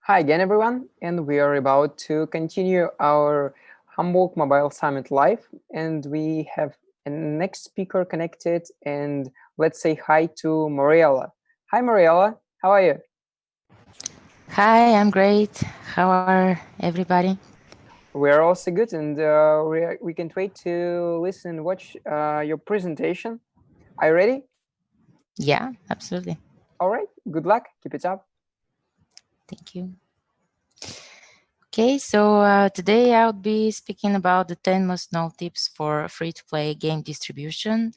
Hi again, everyone, and we are about to continue our Hamburg Mobile Summit live, and we have a next speaker connected, and let's say hi to Mariella. Hi, Mariella. How are you? Hi, I'm great. How are everybody? We are also good, and we can't wait to listen and watch your presentation. Are you ready? Yeah, absolutely. All right. Good luck. Keep it up. Thank you. Okay, so today I'll be speaking about the 10 must know tips for free to play game distribution.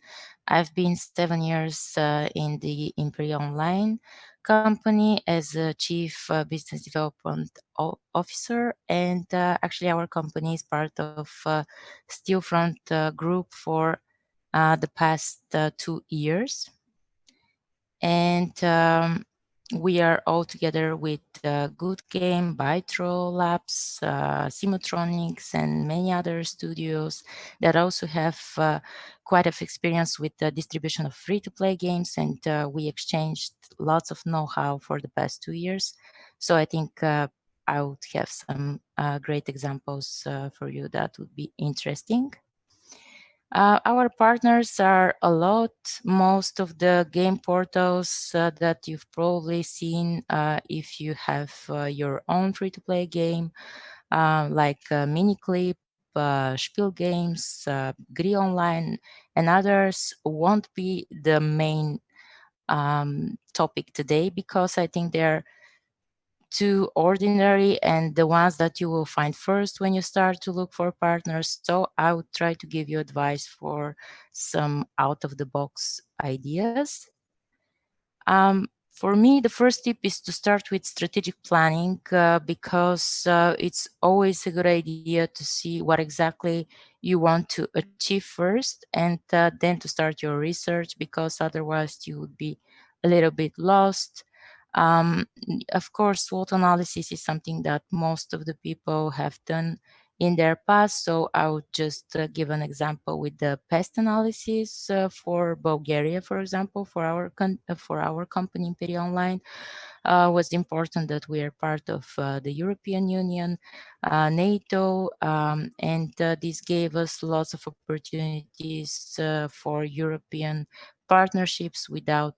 I've been 7 years in the Imperia Online company as a chief business development officer, and actually, our company is part of Steelfront Group for the past 2 years. And we are all together with Good Game, Bytro Labs, Simotronics, and many other studios that also have quite of experience with the distribution of free-to-play games, and we exchanged lots of know-how for the past 2 years. So I think I would have some great examples for you that would be interesting. Our partners are a lot. Most of the game portals that you've probably seen if you have your own free to play game, like Miniclip, Spiel Games, Gri Online, and others, won't be the main topic today because I think they're too ordinary and the ones that you will find first when you start to look for partners. So I would try to give you advice for some out of the box ideas. For me, the first tip is to start with strategic planning because it's always a good idea to see what exactly you want to achieve first and then to start your research because otherwise you would be a little bit lost. Of course, SWOT analysis is something that most of the people have done in their past. So I would just give an example with the pest analysis for Bulgaria, for example, for our company Imperia Online. Was important that we are part of the European Union, NATO, and this gave us lots of opportunities for European partnerships without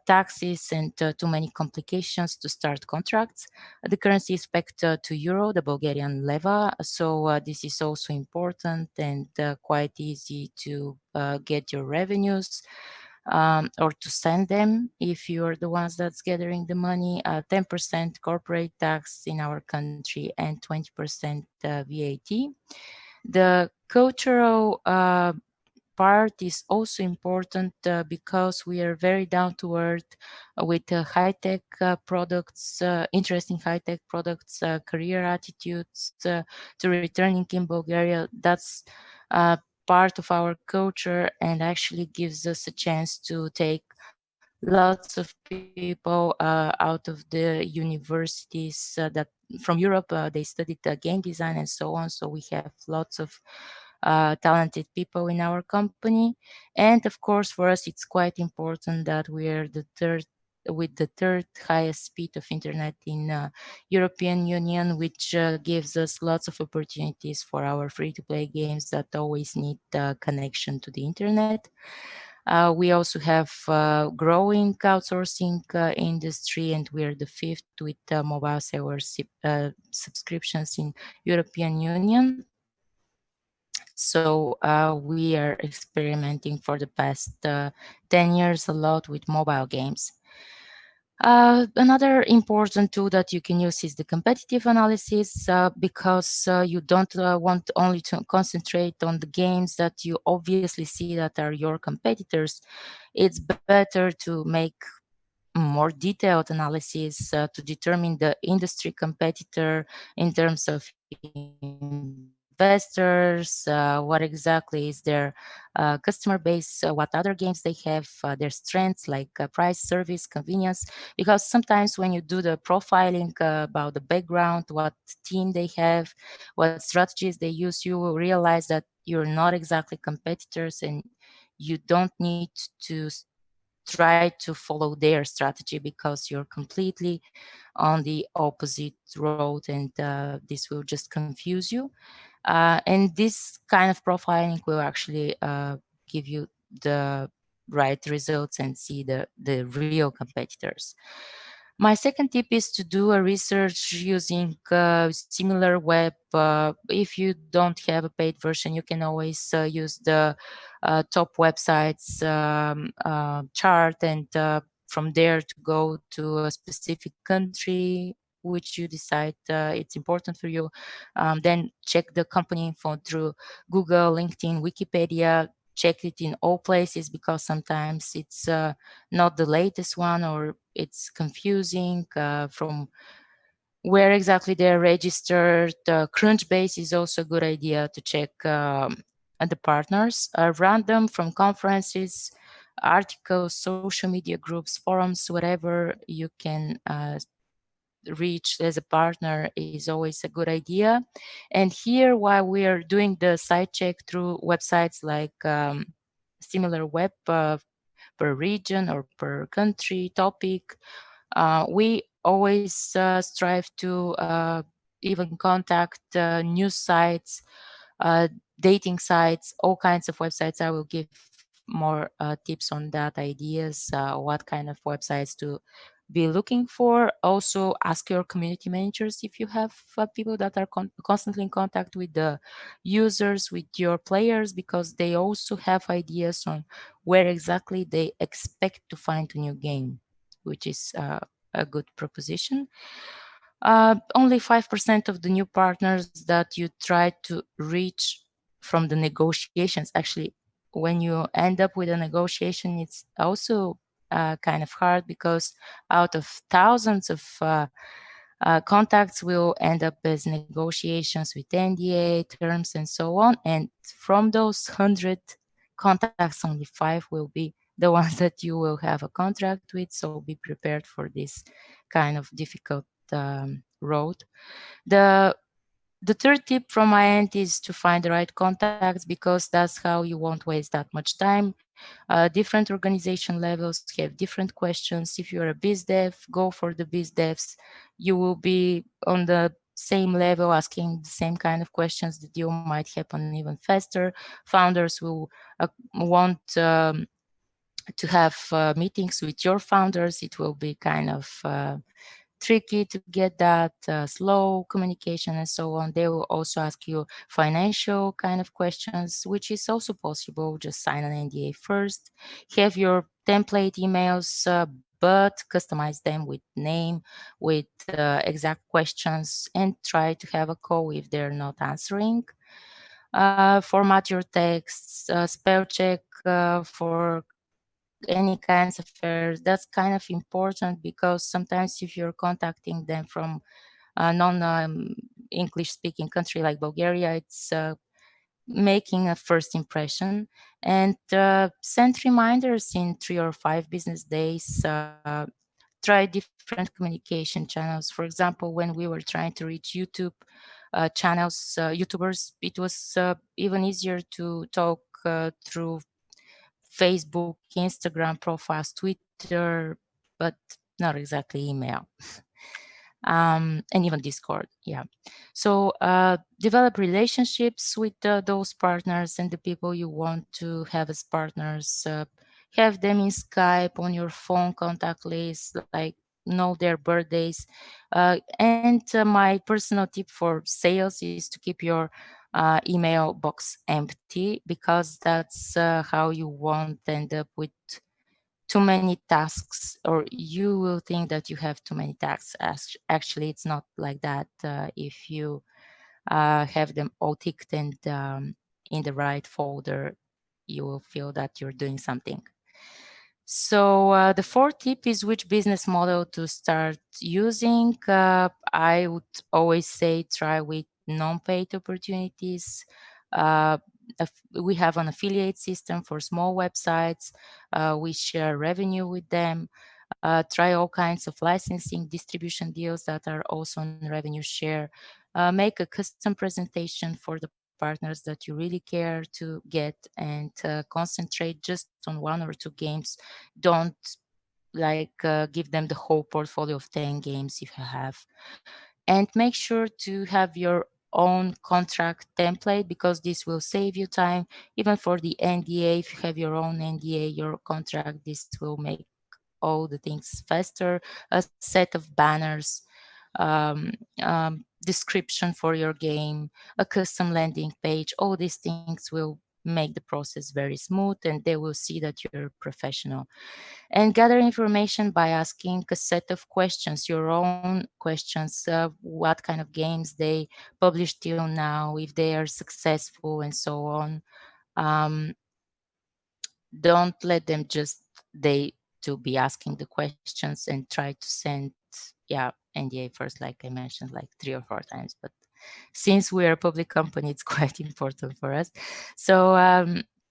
taxes and too many complications to start contracts. The currency is pegged to euro, the Bulgarian leva, so this is also important and quite easy to get your revenues or to send them if you're the ones that's gathering the money. 10% corporate tax in our country and 20% VAT. The cultural part is also important because we are very down to earth with high tech products, interesting high tech products, career attitudes to returning in Bulgaria. That's part of our culture and actually gives us a chance to take lots of people out of the universities that from Europe. They studied game design and so on. So we have lots of talented people in our company. And of course, for us, it's quite important that we are the third with the third highest speed of internet in European Union, which gives us lots of opportunities for our free-to-play games that always need connection to the internet. We also have growing outsourcing industry, and we are the fifth with mobile server subscriptions in European Union. So we are experimenting for the past 10 years a lot with mobile games. Another important tool that you can use is the competitive analysis because you don't want only to concentrate on the games that you obviously see that are your competitors. It's better to make more detailed analysis to determine the industry competitor in terms of investors, what exactly is their customer base, what other games they have, their strengths like price, service, convenience. Because sometimes when you do the profiling about the background, what team they have, what strategies they use, you will realize that you're not exactly competitors and you don't need to try to follow their strategy, because you're completely on the opposite road, and this will just confuse you. And this kind of profiling will actually give you the right results and see the real competitors. My second tip is to do a research using similar web. If you don't have a paid version, you can always use the top websites chart, and from there to go to a specific country which you decide it's important for you. Then check the company info through Google, LinkedIn, Wikipedia. Check it in all places, because sometimes it's not the latest one, or it's confusing from where exactly they're registered. Crunchbase is also a good idea to check the partners. Random from conferences, articles, social media groups, forums, whatever you can reach as a partner is always a good idea. And here, while we are doing the site check through websites like similar web per region or per country topic, we always strive to even contact news sites, uh, dating sites, all kinds of websites. I will give more tips on that, ideas, what kind of websites to be looking for. Also, ask your community managers if you have people that are constantly in contact with the users, with your players, because they also have ideas on where exactly they expect to find a new game, which is a good proposition. Only 5% of the new partners that you try to reach from the negotiations, actually, when you end up with a negotiation, it's also kind of hard, because out of thousands of contacts will end up as negotiations with NDA terms and so on. And from those 100 contacts, only 5 will be the ones that you will have a contract with. So be prepared for this kind of difficult road. The the third tip from my end is to find the right contacts, because that's how you won't waste that much time. Different organization levels have different questions. If you're a biz dev, go for the biz devs. You will be on the same level, asking the same kind of questions that you might happen even faster. Founders will want to have meetings with your founders. It will be kind of tricky to get that, slow communication and so on. They will also ask you financial kind of questions, which is also possible. Just sign an NDA first, have your template emails, but customize them with name, with exact questions, and try to have a call if they're not answering. Format your texts, spell check for any kinds of errors. That's kind of important, because sometimes if you're contacting them from a non English speaking country like Bulgaria, it's making a first impression. And send reminders in 3 or 5 business days. Try different communication channels. For example, when we were trying to reach YouTube channels, YouTubers, it was even easier to talk through Facebook, Instagram profiles, Twitter, but not exactly email. And even Discord. Yeah. So develop relationships with those partners and the people you want to have as partners. Have them in Skype, on your phone contact list, like know their birthdays. And my personal tip for sales is to keep your email box empty, because that's how you won't end up with too many tasks, or you will think that you have too many tasks. Actually, it's not like that. If you have them all ticked and in the right folder, you will feel that you're doing something. So the fourth tip is which business model to start using. I would always say try with non-paid opportunities. We have an affiliate system for small websites. We share revenue with them. Try all kinds of licensing distribution deals that are also on revenue share. Make a custom presentation for the partners that you really care to get, and concentrate just on one or two games. Don't give them the whole portfolio of 10 games if you have. And make sure to have your own contract template, because this will save you time. Even for the NDA, if you have your own NDA, your contract, this will make all the things faster. A set of banners, um, description for your game, a custom landing page. All these things will make the process very smooth, and they will see that you're professional. And gather information by asking a set of questions, your own questions, what kind of games they published till now, if they are successful, and so on. Um, don't let them just they to be asking the questions, and try to send, yeah, NDA first, like I mentioned, like 3 or 4 times. But since we are a public company, it's quite important for us. So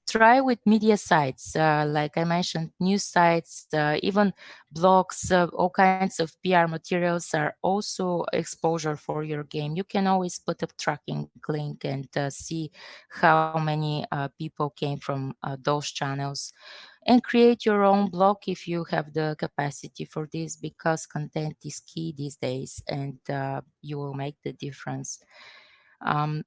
try with media sites, like I mentioned, news sites, even blogs, all kinds of PR materials are also exposure for your game. You can always put a tracking link and see how many people came from those channels, and create your own blog if you have the capacity for this, because content is key these days, and you will make the difference.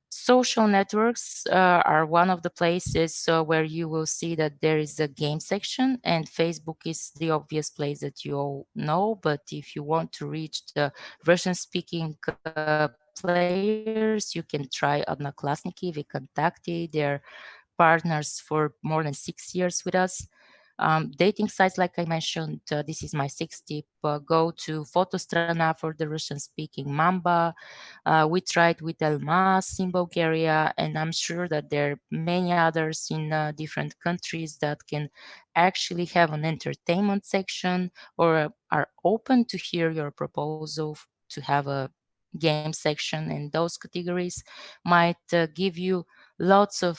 Social networks are one of the places where you will see that there is a game section, and Facebook is the obvious place that you all know. But if you want to reach the Russian speaking players, you can try Odnoklassniki, VKontakte. They're partners for more than 6 years with us. Dating sites, like I mentioned, this is my sixth tip. Go to Fotostrana for the Russian speaking Mamba. We tried with Elmas in Bulgaria, and I'm sure that there are many others in different countries that can actually have an entertainment section, or are open to hear your proposal to have a game section. And those categories might give you lots of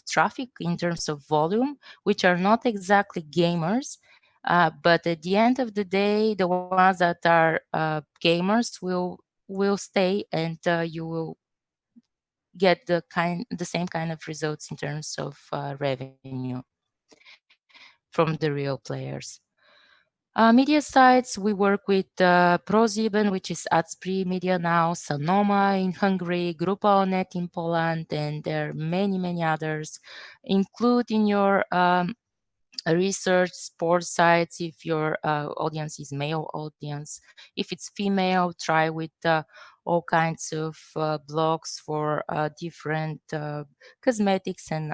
traffic in terms of volume, which are not exactly gamers. But at the end of the day, the ones that are gamers will stay, and you will get the same kind of results in terms of revenue from the real players. Media sites, we work with ProSieben, which is Adspri Media now, Sanoma in Hungary, Grupa.net in Poland, and there are many, many others. Include in your research sports sites if your audience is male audience. If it's female, try with all kinds of blogs for different cosmetics and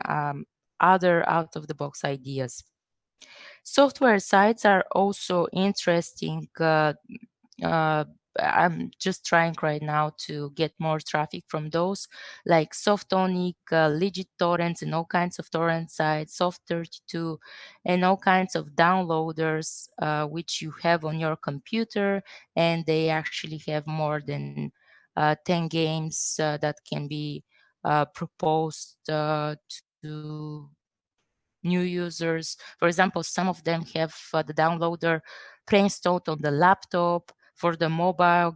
other out of the box ideas. Software sites are also interesting. Uh, I'm just trying right now to get more traffic from those, like Softonic, Legit Torrents, and all kinds of torrent sites, Soft32, and all kinds of downloaders which you have on your computer, and they actually have more than 10 games that can be proposed to new users. For example, some of them have the downloader pre-installed on the laptop. For the mobile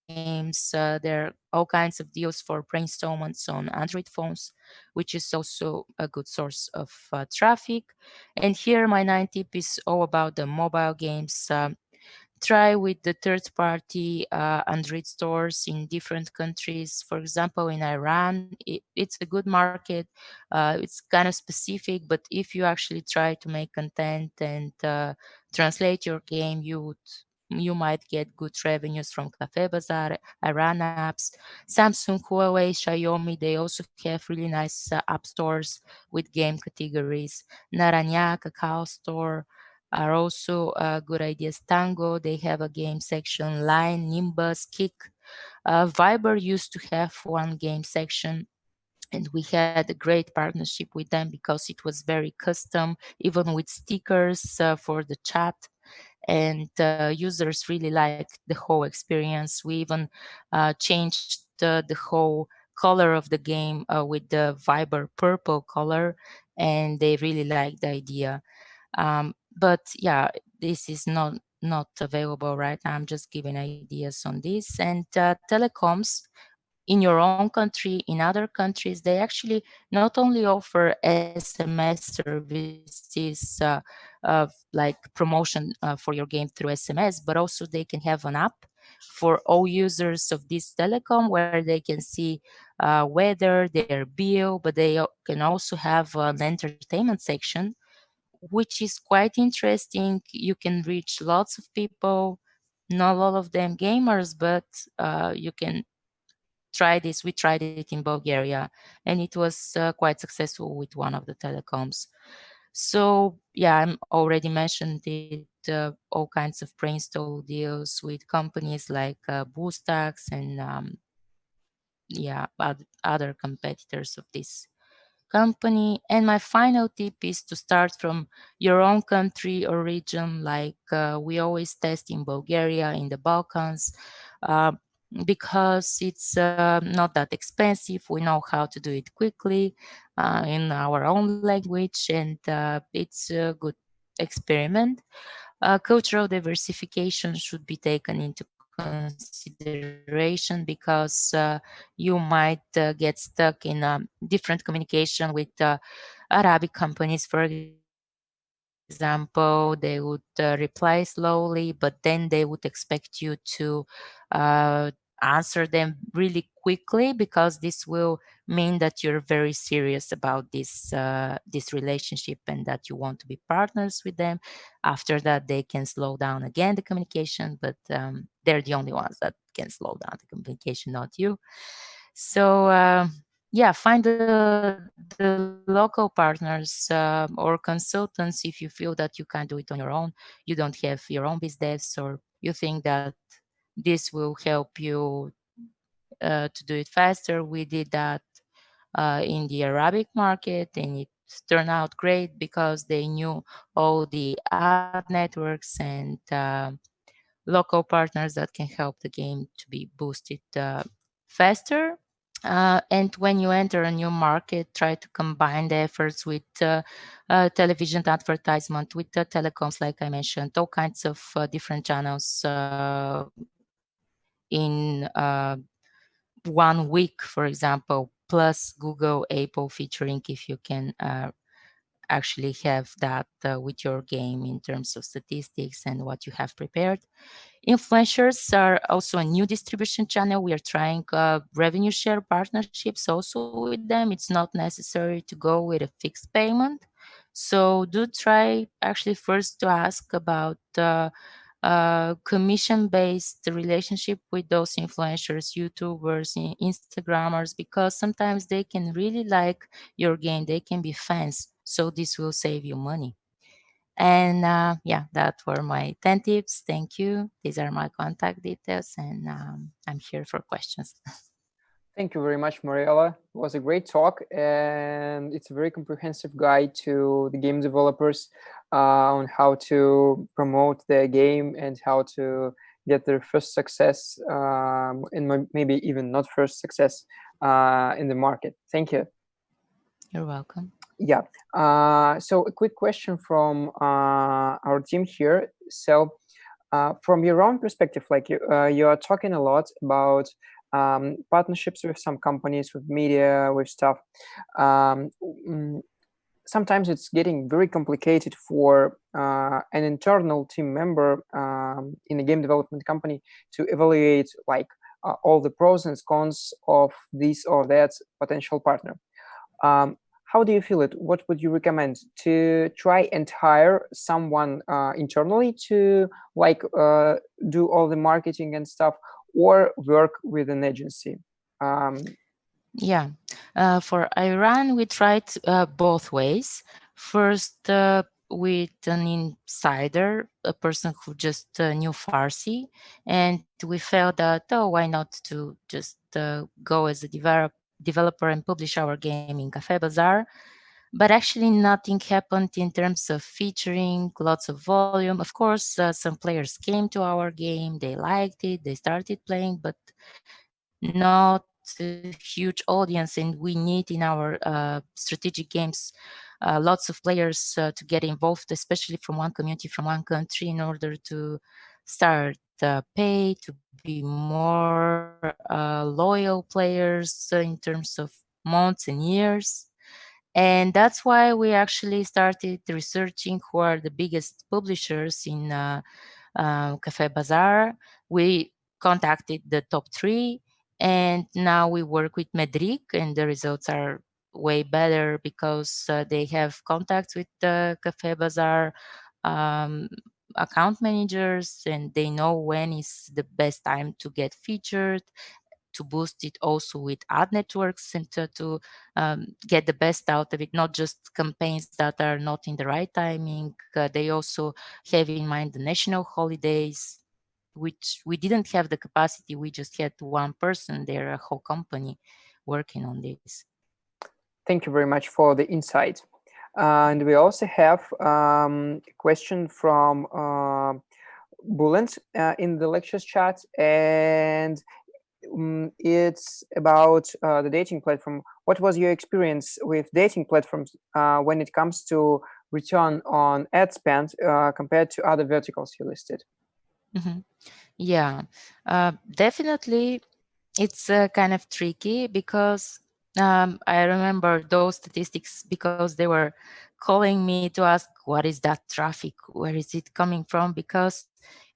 games, there are all kinds of deals for pre-installments on Android phones, which is also a good source of traffic. And here, my 9 tip is all about the mobile games. Try with the third-party Android stores in different countries. For example, in Iran, it's a good market. It's kind of specific, but if you actually try to make content and translate your game, you might get good revenues from Cafe Bazaar, Iran apps, Samsung, Huawei, Xiaomi. They also have really nice app stores with game categories. Naranja, Kakao Store are also good ideas. Tango, they have a game section. Line, Nimbus, Kick. Viber used to have one game section, and we had a great partnership with them because it was very custom, even with stickers for the chat. And users really liked the whole experience. We even changed the whole color of the game with the Viber purple color, and they really liked the idea. But yeah, this is not available right now. I'm just giving ideas on this. And telecoms, in your own country, in other countries, they actually not only offer SMS services of like promotion for your game through SMS, but also they can have an app for all users of this telecom where they can see weather, their bill, but they can also have an entertainment section, which is quite interesting. You can reach lots of people, not all of them gamers, but you can try this. We tried it in Bulgaria, and it was quite successful with one of the telecoms. So yeah, I already mentioned it. All kinds of pre-install deals with companies like Boostax and yeah, other competitors of this company. And my final tip is to start from your own country or region, like we always test in Bulgaria, in the Balkans, uh, because it's not that expensive. We know how to do it quickly in our own language, and it's a good experiment. Cultural diversification should be taken into consideration because you might get stuck in different communication with Arabic companies, for example. They would reply slowly, but then they would expect you to answer them really quickly, because this will mean that you're very serious about this relationship and that you want to be partners with them. After that, they can slow down again the communication, but they're the only ones that can slow down the communication, not you. So yeah, find the local partners or consultants if you feel that you can't do it on your own, you don't have your own biz devs, or you think that this will help you to do it faster. We did that in the Arabic market, and it turned out great because they knew all the ad networks and local partners that can help the game to be boosted faster. And when you enter a new market, try to combine the efforts with television advertisement, with the telecoms, like I mentioned, all kinds of different channels in 1 week, for example, plus Google, Apple featuring, if you can actually have that with your game in terms of statistics and what you have prepared. Influencers are also a new distribution channel. We are trying revenue share partnerships also with them. It's not necessary to go with a fixed payment. So do try actually first to ask about commission-based relationship with those influencers, YouTubers, Instagrammers, because sometimes they can really like your game. They can be fans. So this will save you money. And yeah, that were my 10 tips. Thank you. These are my contact details, and I'm here for questions. Thank you very much, Mariella. It was a great talk, and it's a very comprehensive guide to the game developers on how to promote their game and how to get their first success, and maybe even not first success in the market. Thank you. You're welcome. Yeah. So a quick question from our team here. So, from your own perspective, like you are talking a lot about partnerships with some companies, with media, with stuff. Um, mm, Sometimes it's getting very complicated for an internal team member in a game development company to evaluate like all the pros and cons of this or that potential partner. um, how do you feel it? What would you recommend to try and hire someone internally to like do all the marketing and stuff, or work with an agency? Um, Yeah. For Iran, we tried both ways. First, with an insider, a person who just knew Farsi, and we felt that, oh, why not to just go as a developer and publish our game in Cafe Bazaar. But actually, nothing happened in terms of featuring, lots of volume. Of course, some players came to our game, they liked it, they started playing, but not a huge audience. And we need in our strategic games lots of players to get involved, especially from one community, from one country, in order to start pay, to build be more loyal players in terms of months and years. And that's why we actually started researching who are the biggest publishers in Cafe Bazaar. We contacted the top three, and now we work with Medric, and the results are way better because they have contacts with the Cafe Bazaar um, account managers, and they know when is the best time to get featured, to boost it also with ad networks, and get the best out of it, not just campaigns that are not in the right timing. They also have in mind the national holidays, which we didn't have the capacity. We just had one person there, a whole company working on this. Thank you very much for the insight. And we also have a question from Bulent in the lectures chat, and it's about the dating platform. What was your experience with dating platforms when it comes to return on ad spend compared to other verticals you listed? Mhm. Yeah, definitely. It's kind of tricky because I remember those statistics because they were calling me to ask, what is that traffic? Where is it coming from? Because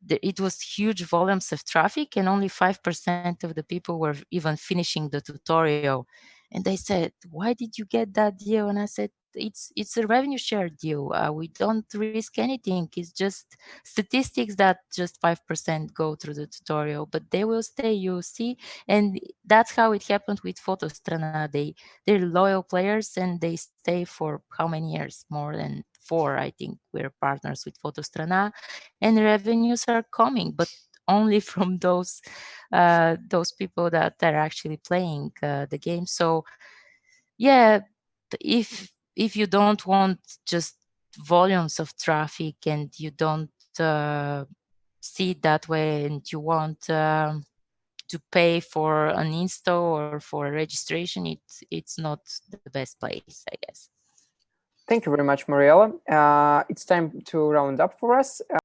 it was huge volumes of traffic, and only 5% of the people were even finishing the tutorial. And they said, why did you get that deal? And I said, it's a revenue share deal. We don't risk anything. It's just statistics that just 5% go through the tutorial, but they will stay, you see. And that's how it happened with Fotostrana. They're loyal players, and they stay for how many years? More than 4, I think. We're partners with Fotostrana, and revenues are coming, but only from those people that are actually playing the game. So yeah, if you don't want just volumes of traffic, and you don't see it that way, and you want to pay for an install or for a registration, it's not the best place, I guess. Thank you very much, Mariella. It's time to round up for us.